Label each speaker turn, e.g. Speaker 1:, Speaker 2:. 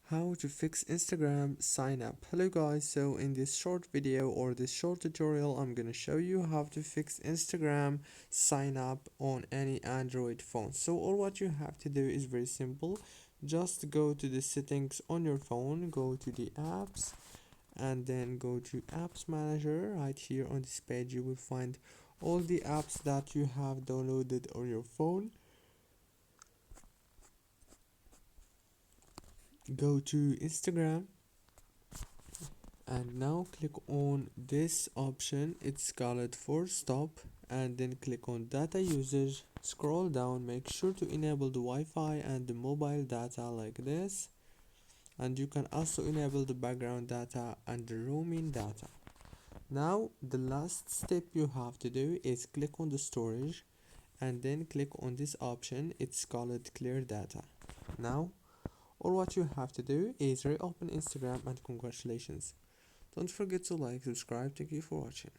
Speaker 1: How to fix Instagram sign up. Hello guys, so in this short video or this short tutorial I'm gonna show you how to fix Instagram sign up on any Android phone. So all what you have to do is very simple. Just go to the settings on your phone, go to the apps, and then go to apps manager. Right here on this page you will find all the apps that you have downloaded on your phone. Go to Instagram and now click on this option, it's called force stop, and then click on data usage. Scroll down, make sure to enable the Wi-Fi and the mobile data like this, and you can also enable the background data and the roaming data. Now the last step you have to do is click on the storage and then click on this option, it's called clear data. Now all what you have to do is reopen Instagram, and congratulations. Don't forget to like, subscribe. Thank you for watching.